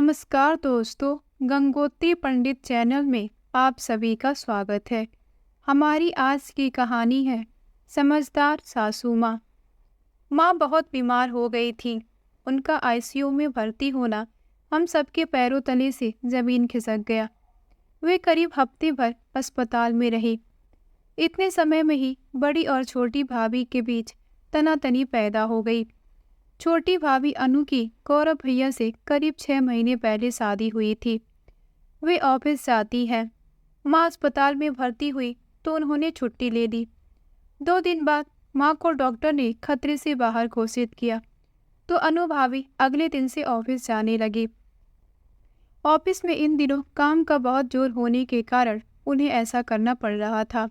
नमस्कार दोस्तों, गंगोत्री पंडित चैनल में आप सभी का स्वागत है। हमारी आज की कहानी है समझदार सासू माँ। माँ बहुत बीमार हो गई थी। उनका आईसीयू में भर्ती होना हम सबके पैरों तले से जमीन खिसक गया। वे करीब हफ्ते भर अस्पताल में रही। इतने समय में ही बड़ी और छोटी भाभी के बीच तनातनी पैदा हो गई। छोटी भाभी अनु की गौरव भैया से करीब 6 महीने पहले शादी हुई थी। वे ऑफिस जाती है। माँ अस्पताल में भर्ती हुई तो उन्होंने छुट्टी ले ली। 2 दिन बाद माँ को डॉक्टर ने खतरे से बाहर घोषित किया तो अनु भाभी अगले दिन से ऑफिस जाने लगी। ऑफिस में इन दिनों काम का बहुत जोर होने के कारण उन्हें ऐसा करना पड़ रहा था।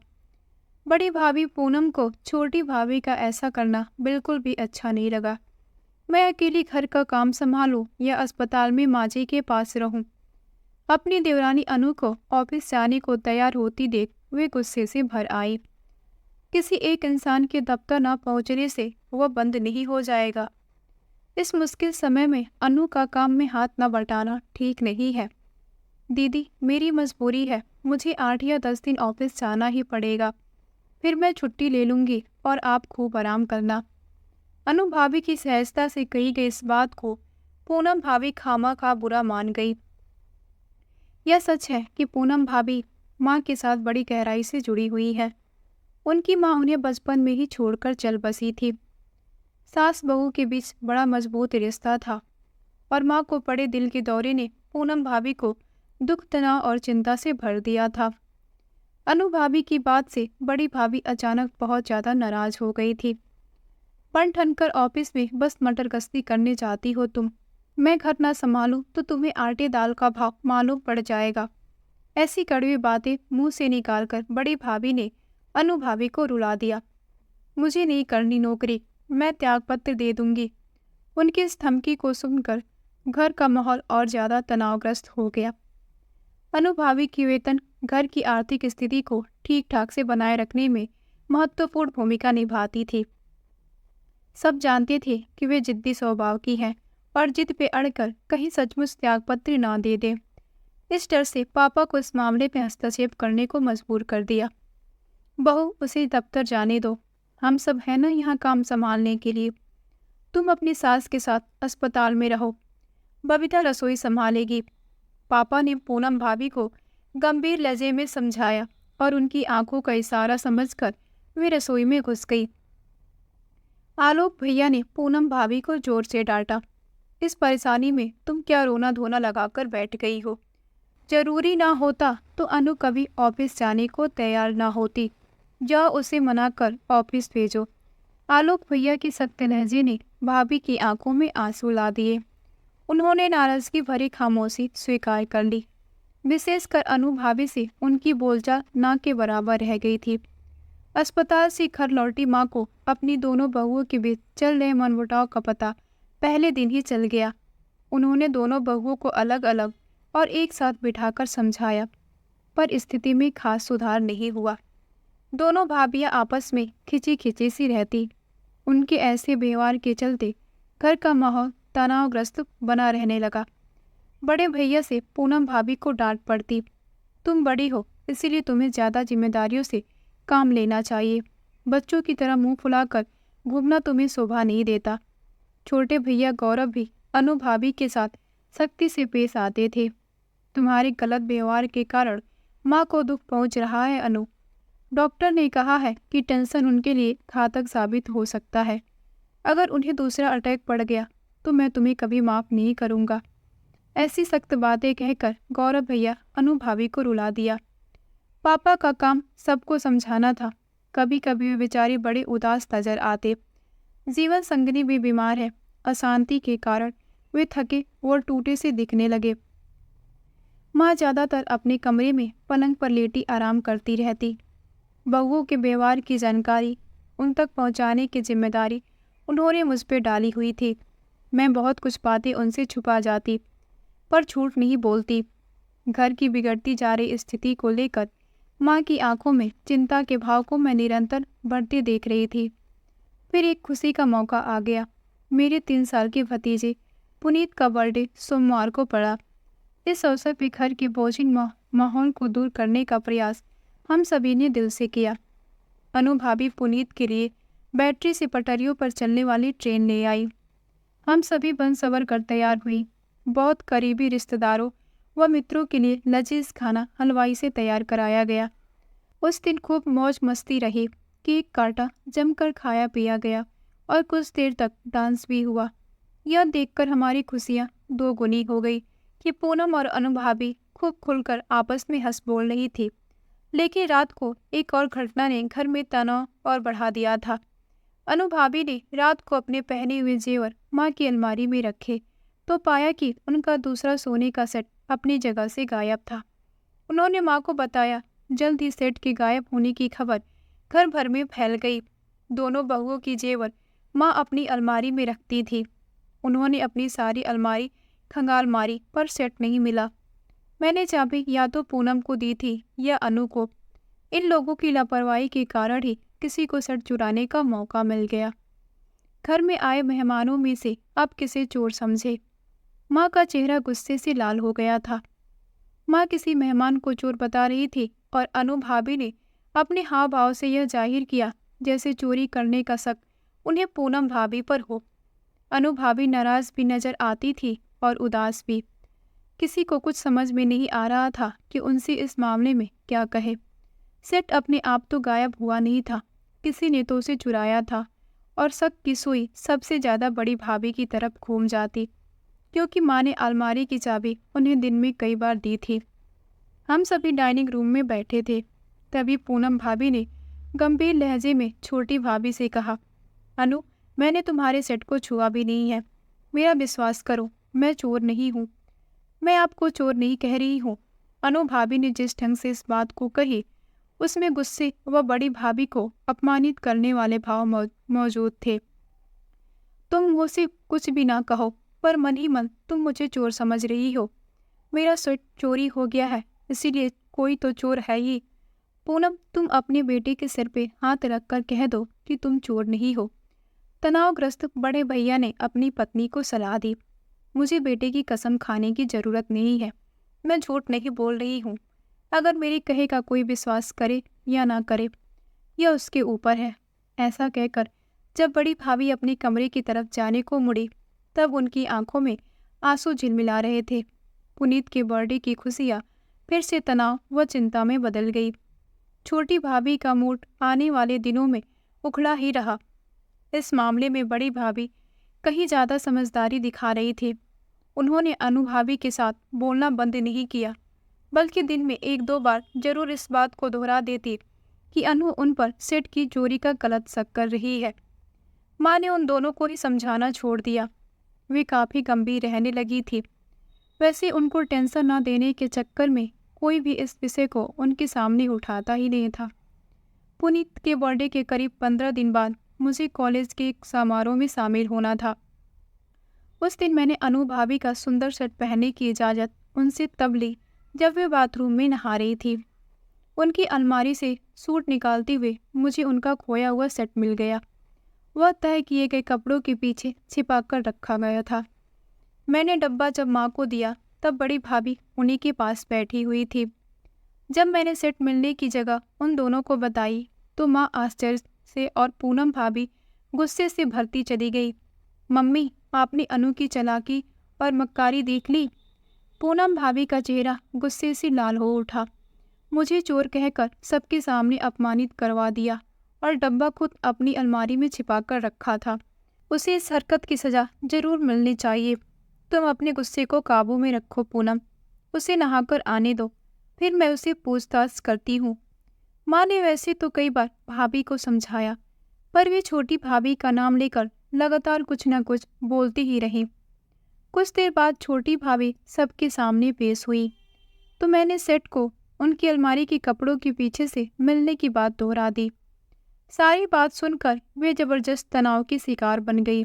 बड़ी भाभी पूनम को छोटी भाभी का ऐसा करना बिल्कुल भी अच्छा नहीं लगा। मैं अकेली घर का काम संभालूं या अस्पताल में माँ जी के पास रहूं। अपनी देवरानी अनु को ऑफिस जाने को तैयार होती देख वे गुस्से से भर आई। किसी एक इंसान के दफ्तर न पहुंचने से वह बंद नहीं हो जाएगा। इस मुश्किल समय में अनु का काम में हाथ न बटाना ठीक नहीं है। दीदी, मेरी मजबूरी है, मुझे 8 या 10 दिन ऑफिस जाना ही पड़ेगा। फिर मैं छुट्टी ले लूंगी और आप खूब आराम करना। अनु भाभी की सहजता से कही गई इस बात को पूनम भाभी खामखा बुरा मान गई। यह सच है कि पूनम भाभी माँ के साथ बड़ी गहराई से जुड़ी हुई है। उनकी माँ उन्हें बचपन में ही छोड़कर चल बसी थी। सास बहू के बीच बड़ा मजबूत रिश्ता था और माँ को पड़े दिल के दौरे ने पूनम भाभी को दुख, तनाव और चिंता से भर दिया था। अनु भाभी की बात से बड़ी भाभी अचानक बहुत ज़्यादा नाराज हो गई थी। बन ठनकर ऑफिस में बस मटर गश्ती करने जाती हो तुम। मैं घर ना संभालूं तो तुम्हें आटे दाल का भाव मालूम पड़ जाएगा। ऐसी कड़वी बातें मुंह से निकालकर बड़ी भाभी ने अनु भाभी को रुला दिया। मुझे नहीं करनी नौकरी, मैं त्यागपत्र दे दूंगी। उनकी इस धमकी को सुनकर घर का माहौल और ज़्यादा तनावग्रस्त हो गया। अनु भाभी की वेतन घर की आर्थिक स्थिति को ठीक ठाक से बनाए रखने में महत्वपूर्ण भूमिका निभाती थी। सब जानते थे कि वे जिद्दी स्वभाव की हैं और जिद पे अड़कर कहीं सचमुच त्यागपत्र ना दे दे। इस डर से पापा को इस मामले में हस्तक्षेप करने को मजबूर कर दिया। बहू, उसे दफ्तर जाने दो, हम सब हैं ना यहाँ काम संभालने के लिए। तुम अपनी सास के साथ अस्पताल में रहो, बबीता रसोई संभालेगी। पापा ने पूनम भाभी को गंभीर लहजे में समझाया और उनकी आंखों का इशारा समझकर वे रसोई में घुस गई। आलोक भैया ने पूनम भाभी को जोर से डांटा। इस परेशानी में तुम क्या रोना धोना लगाकर बैठ गई हो? जरूरी ना होता तो अनु कभी ऑफिस जाने को तैयार ना होती। जाओ उसे मना कर ऑफिस भेजो। आलोक भैया की सख्त लहजे ने भाभी की आंखों में आंसू ला दिए। उन्होंने नाराजगी भरी खामोशी स्वीकार कर ली। विशेषकर अनु भाभी से उनकी बोलचाल ना के बराबर रह गई थी। अस्पताल से घर लौटी माँ को अपनी दोनों बहुओं के बीच चल रहे मनमुटाव का पता पहले दिन ही चल गया। उन्होंने दोनों बहुओं को अलग अलग और एक साथ बिठाकर समझाया, पर स्थिति में खास सुधार नहीं हुआ। दोनों भाभियाँ आपस में खिंची खिंची सी रहती। उनके ऐसे व्यवहार के चलते घर का माहौल तनावग्रस्त बना रहने लगा। बड़े भैया से पूनम भाभी को डांट पड़ती। तुम बड़ी हो, इसीलिए तुम्हें ज़्यादा जिम्मेदारियों से काम लेना चाहिए। बच्चों की तरह मुंह फुलाकर घूमना तुम्हें शोभा नहीं देता। छोटे भैया गौरव भी अनु भाभी के साथ सख्ती से पेश आते थे। तुम्हारे गलत व्यवहार के कारण माँ को दुख पहुँच रहा है अनु। डॉक्टर ने कहा है कि टेंशन उनके लिए घातक साबित हो सकता है। अगर उन्हें दूसरा अटैक पड़ गया तो मैं तुम्हें कभी माफ़ नहीं करूँगा। ऐसी सख्त बातें कहकर गौरव भैया अनु भाभी को रुला दिया। पापा का काम सबको समझाना था। कभी कभी वे बेचारे बड़े उदास नजर आते। जीवन संगिनी भी बीमार है। अशांति के कारण वे थके और टूटे से दिखने लगे। माँ ज़्यादातर अपने कमरे में पलंग पर लेटी आराम करती रहती। बहुओं के व्यवहार की जानकारी उन तक पहुँचाने की जिम्मेदारी उन्होंने मुझ पर डाली हुई थी। मैं बहुत कुछ बातें उनसे छुपा जाती, पर झूठ नहीं बोलती। घर की बिगड़ती जा रही स्थिति को लेकर माँ की आंखों में चिंता के भाव को मैं निरंतर बढ़ते देख रही थी। फिर एक खुशी का मौका आ गया। मेरे 3 साल के भतीजे पुनीत का बर्थडे सोमवार को पड़ा। इस अवसर पर घर के बोझिल माहौल को दूर करने का प्रयास हम सभी ने दिल से किया। अनु भाभी पुनीत के लिए बैटरी से पटरियों पर चलने वाली ट्रेन ले आई। हम सभी बन सवर कर तैयार हुई। बहुत करीबी रिश्तेदारों व मित्रों के लिए लजीज खाना हलवाई से तैयार कराया गया। उस दिन खूब मौज मस्ती रही। केक काटा, जमकर खाया पिया गया और कुछ देर तक डांस भी हुआ। यह देखकर हमारी खुशियाँ दो गुनी हो गई कि पूनम और अनु भाभी खूब खुलकर आपस में हंस बोल रही थी। लेकिन रात को एक और घटना ने घर में तनाव और बढ़ा दिया था। अनु भाभी ने रात को अपने पहने हुए जेवर माँ की अलमारी में रखे तो पाया कि उनका दूसरा सोने का सेट अपनी जगह से गायब था। उन्होंने माँ को बताया। जल्द ही सेट के गायब होने की खबर घर भर में फैल गई। दोनों बहुओं की जेवर माँ अपनी अलमारी में रखती थी। उन्होंने अपनी सारी अलमारी खंगाल मारी पर सेट नहीं मिला। मैंने चाबी या तो पूनम को दी थी या अनु को। इन लोगों की लापरवाही के कारण ही किसी को सेट चुराने का मौका मिल गया। घर में आए मेहमानों में से अब किसे चोर समझे। माँ का चेहरा गुस्से से लाल हो गया था। माँ किसी मेहमान को चोर बता रही थी और अनु भाभी ने अपने हाव भाव से यह जाहिर किया जैसे चोरी करने का शक उन्हें पूनम भाभी पर हो। अनु भाभी नाराज भी नजर आती थी और उदास भी। किसी को कुछ समझ में नहीं आ रहा था कि उनसे इस मामले में क्या कहे। सेट अपने आप तो गायब हुआ नहीं था, किसी ने तो उसे चुराया था और शक की सुई सबसे ज़्यादा बड़ी भाभी की तरफ घूम जाती, क्योंकि माँ ने अलमारी की चाबी उन्हें दिन में कई बार दी थी। हम सभी डाइनिंग रूम में बैठे थे। तभी पूनम भाभी ने गंभीर लहजे में छोटी भाभी से कहा, अनु, मैंने तुम्हारे सेट को छुआ भी नहीं है। मेरा विश्वास करो, मैं चोर नहीं हूँ। मैं आपको चोर नहीं कह रही हूँ। अनु भाभी ने जिस ढंग से इस बात को कही उसमें गुस्से व बड़ी भाभी को अपमानित करने वाले भाव मौजूद थे। तुम मुझसे कुछ भी ना कहो, पर मन ही मन तुम मुझे चोर समझ रही हो। मेरा सेट चोरी हो गया है, इसीलिए कोई तो चोर है ही। पूनम, तुम अपने बेटे के सिर पे हाथ रखकर कह दो कि तुम चोर नहीं हो। तनावग्रस्त बड़े भैया ने अपनी पत्नी को सलाह दी। मुझे बेटे की कसम खाने की जरूरत नहीं है। मैं झूठ नहीं बोल रही हूँ। अगर मेरे कहे का कोई विश्वास करे या ना करे, यह उसके ऊपर है। ऐसा कहकर जब बड़ी भाभी अपने कमरे की तरफ जाने को मुड़ी, तब उनकी आंखों में आंसू झिलमिला रहे थे। पुनीत के बर्थडे की खुशियाँ फिर से तनाव व चिंता में बदल गई। छोटी भाभी का मूड आने वाले दिनों में उखड़ा ही रहा। इस मामले में बड़ी भाभी कहीं ज़्यादा समझदारी दिखा रही थी। उन्होंने अनु भाभी के साथ बोलना बंद नहीं किया, बल्कि दिन में एक दो बार जरूर इस बात को दोहरा देती कि अनु उन पर सेट की चोरी का गलत शक कर रही है। माँ ने उन दोनों को ही समझाना छोड़ दिया। वे काफ़ी गंभीर रहने लगी थी। वैसे उनको टेंशन न देने के चक्कर में कोई भी इस विषय को उनके सामने उठाता ही नहीं था। पुनीत के बर्थडे के करीब 15 दिन बाद मुझे कॉलेज के एक समारोह में शामिल होना था। उस दिन मैंने अनु भाभी का सुंदर सेट पहनने की इजाज़त उनसे तब ली जब वे बाथरूम में नहा रही थी। उनकी अलमारी से सूट निकालते हुए मुझे उनका खोया हुआ सेट मिल गया। वह तय किए गए कपड़ों के पीछे छिपा कर रखा गया था। मैंने डब्बा जब माँ को दिया तब बड़ी भाभी उन्हीं के पास बैठी हुई थी। जब मैंने सेट मिलने की जगह उन दोनों को बताई तो माँ आश्चर्य से और पूनम भाभी गुस्से से भरती चली गई। मम्मी, आपने अनु की चालाकी और मक्कारी देख ली। पूनम भाभी का चेहरा गुस्से से लाल हो उठा। मुझे चोर कहकर सबके सामने अपमानित करवा दिया और डब्बा खुद अपनी अलमारी में छिपा कर रखा था। उसे इस हरकत की सज़ा जरूर मिलनी चाहिए। तुम अपने गुस्से को काबू में रखो पूनम, उसे नहाकर आने दो, फिर मैं उसे पूछताछ करती हूँ। माँ ने वैसे तो कई बार भाभी को समझाया, पर वे छोटी भाभी का नाम लेकर लगातार कुछ न कुछ बोलती ही रही। कुछ देर बाद छोटी भाभी सबके सामने पेश हुई तो मैंने सेट को उनकी अलमारी के कपड़ों के पीछे से मिलने की बात दोहरा दी। सारी बात सुनकर वे जबरदस्त तनाव की शिकार बन गई।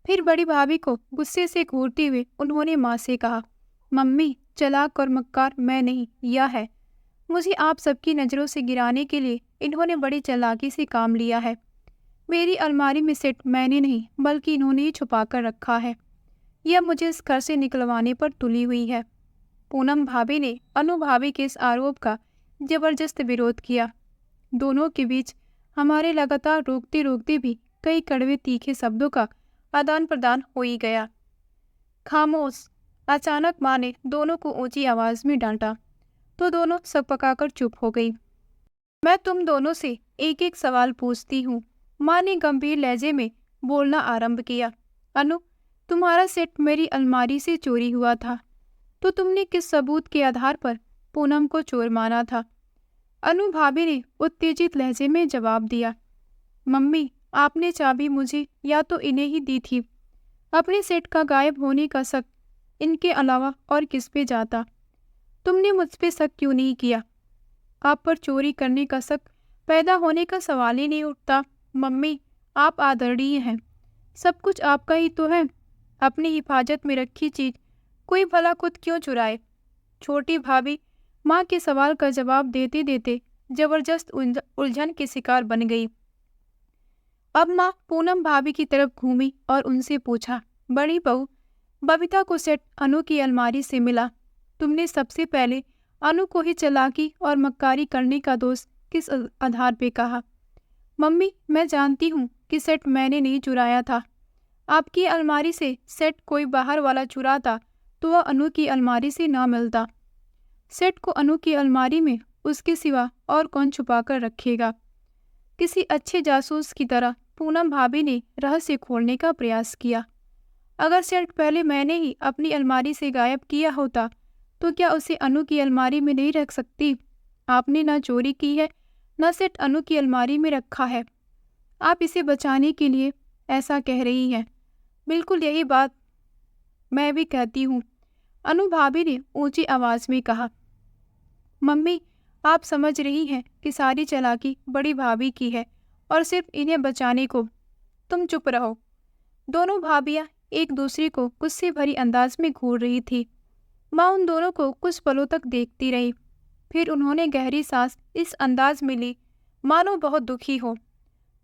फिर बड़ी भाभी को गुस्से से घूरते हुए उन्होंने माँ से कहा, मम्मी, चालाक और मक्कार मैं नहीं, यह है। मुझे आप सबकी नज़रों से गिराने के लिए इन्होंने बड़ी चालाकी से काम लिया है। मेरी अलमारी में सेट मैंने नहीं बल्कि इन्होंने ही छुपा कर रखा है। यह मुझे इस घर से निकलवाने पर तुली हुई है। पूनम भाभी ने अनु भाभी के इस आरोप का जबरदस्त विरोध किया। दोनों के बीच हमारे लगातार रोकते रोकते भी कई कड़वे तीखे शब्दों का आदान प्रदान हो ही गया। खामोश! अचानक माँ ने दोनों को ऊंची आवाज में डांटा तो दोनों सकपकाकर चुप हो गई। मैं तुम दोनों से एक एक सवाल पूछती हूँ, माँ ने गंभीर लहजे में बोलना आरंभ किया। अनु, तुम्हारा सेट मेरी अलमारी से चोरी हुआ था, तो तुमने किस सबूत के आधार पर पूनम को चोर माना था? अनु भाभी ने उत्तेजित लहजे में जवाब दिया। मम्मी, आपने चाबी मुझे या तो इन्हें ही दी थी। अपने सेट का गायब होने का शक इनके अलावा और किस पे जाता? तुमने मुझ पे शक क्यों नहीं किया? आप पर चोरी करने का शक पैदा होने का सवाल ही नहीं उठता। मम्मी, आप आदरणीय हैं, सब कुछ आपका ही तो है। अपनी हिफाजत में रखी चीज कोई भला खुद क्यों चुराए? छोटी भाभी माँ के सवाल का जवाब देते देते जबरदस्त उलझन के शिकार बन गई। अब माँ पूनम भाभी की तरफ घूमी और उनसे पूछा, बड़ी बहू, बबीता को सेट अनु की अलमारी से मिला। तुमने सबसे पहले अनु को ही चालाकी और मक्कारी करने का दोष किस आधार पे कहा? मम्मी, मैं जानती हूँ कि सेट मैंने नहीं चुराया था। आपकी अलमारी से सेट कोई बाहर वाला चुराता तो वह अनु की अलमारी से ना मिलता। सेट को अनु की अलमारी में उसके सिवा और कौन छुपा कर रखेगा? किसी अच्छे जासूस की तरह पूनम भाभी ने रहस्य खोलने का प्रयास किया। अगर सेट पहले मैंने ही अपनी अलमारी से गायब किया होता तो क्या उसे अनु की अलमारी में नहीं रख सकती? आपने ना चोरी की है, न सेट अनु की अलमारी में रखा है। आप इसे बचाने के लिए ऐसा कह रही हैं। बिल्कुल यही बात मैं भी कहती हूँ, अनु भाभी ने ऊंची आवाज में कहा। मम्मी, आप समझ रही हैं कि सारी चालाकी बड़ी भाभी की है और सिर्फ इन्हें बचाने को। तुम चुप रहो। दोनों भाभियां एक दूसरे को गुस्से भरी अंदाज में घूर रही थी। माँ उन दोनों को कुछ पलों तक देखती रही, फिर उन्होंने गहरी सांस इस अंदाज में ली मानो बहुत दुखी हो।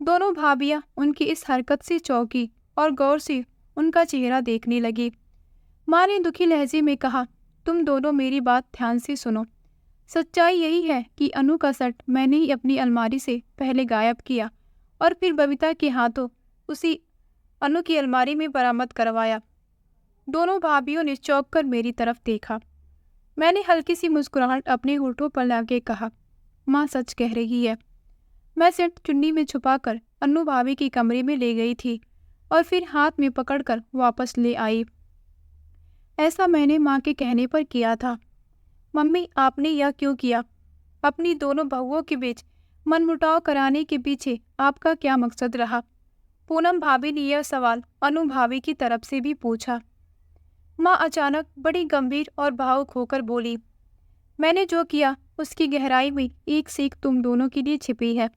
दोनों भाभियां उनकी इस हरकत से चौंकी और गौर से उनका चेहरा देखने लगी। माँ ने दुखी लहजे में कहा, तुम दोनों मेरी बात ध्यान से सुनो। सच्चाई यही है कि अनु का सेट मैंने ही अपनी अलमारी से पहले गायब किया और फिर बबीता के हाथों उसी अनु की अलमारी में बरामद करवाया। दोनों भाभियों ने चौंक कर मेरी तरफ देखा। मैंने हल्की सी मुस्कुराहट अपने होठों पर लाके कहा, माँ सच कह रही है। मैं सेट चुन्नी में छुपाकर अनु भाभी के कमरे में ले गई थी और फिर हाथ में पकड़कर वापस ले आई। ऐसा मैंने माँ के कहने पर किया था। मम्मी, आपने यह क्यों किया? अपनी दोनों बहुओं के बीच मनमुटाव कराने के पीछे आपका क्या मकसद रहा? पूनम भाभी ने यह सवाल अनु भाभी की तरफ से भी पूछा। माँ अचानक बड़ी गंभीर और भावुक होकर बोली, मैंने जो किया उसकी गहराई में एक सीख तुम दोनों के लिए छिपी है।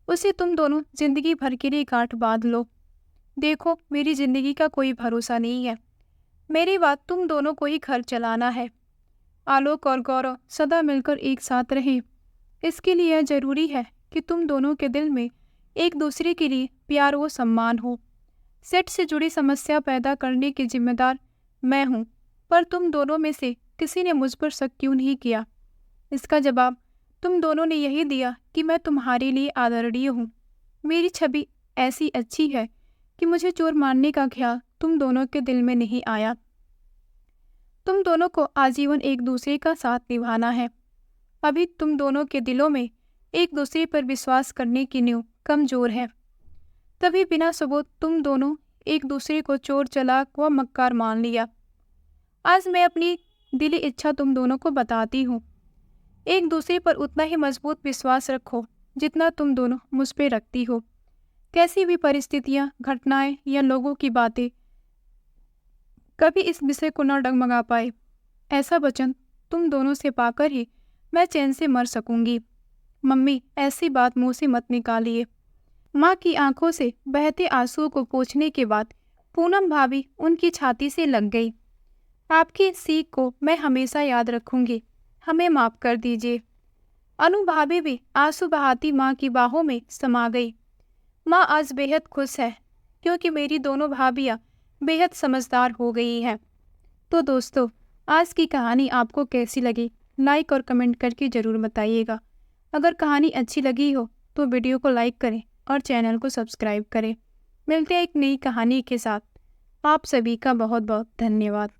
उसे तुम दोनों जिंदगी भर के लिए गांठ बांध लो। देखो, मेरी जिंदगी का कोई भरोसा नहीं है। मेरी बात तुम दोनों को ही घर चलाना है। आलोक और गौरव सदा मिलकर एक साथ रहें। इसके लिए यह जरूरी है कि तुम दोनों के दिल में एक दूसरे के लिए प्यार व सम्मान हो। सेट से जुड़ी समस्या पैदा करने की जिम्मेदार मैं हूँ, पर तुम दोनों में से किसी ने मुझ पर शक क्यों नहीं किया? इसका जवाब तुम दोनों ने यही दिया कि मैं तुम्हारे लिए आदरणीय हूँ। मेरी छवि ऐसी अच्छी है कि मुझे चोर मारने का ख्याल तुम दोनों के दिल में नहीं आया। तुम दोनों को आजीवन एक दूसरे का साथ निभाना है। अभी तुम दोनों के दिलों में एक दूसरे पर विश्वास करने की नींव कमजोर है, तभी बिना सबूत तुम दोनों एक दूसरे को चोर, चालाक व मक्कार मान लिया। आज मैं अपनी दिली इच्छा तुम दोनों को बताती हूँ। एक दूसरे पर उतना ही मजबूत विश्वास रखो जितना तुम दोनों मुझ पे रखती हो। कैसी भी परिस्थितियाँ, घटनाएं या लोगों की बातें कभी इस विषय को न डगमगा पाए। ऐसा वचन तुम दोनों से पाकर ही मैं चैन से मर सकूंगी। मम्मी, ऐसी बात मुंह से मत निकालिए। माँ की आंखों से बहते आंसुओं को पोंछने के बाद पूनम भाभी उनकी छाती से लग गई। आपकी इस सीख को मैं हमेशा याद रखूंगी। हमें माफ कर दीजिए। अनु भाभी भी आंसू बहाती माँ की बाहों में समा गई। माँ आज बेहद खुश है क्योंकि मेरी दोनों भाभियाँ बेहद समझदार हो गई है। तो दोस्तों, आज की कहानी आपको कैसी लगी? लाइक और कमेंट करके ज़रूर बताइएगा। अगर कहानी अच्छी लगी हो तो वीडियो को लाइक करें और चैनल को सब्सक्राइब करें। मिलते हैं एक नई कहानी के साथ। आप सभी का बहुत बहुत धन्यवाद।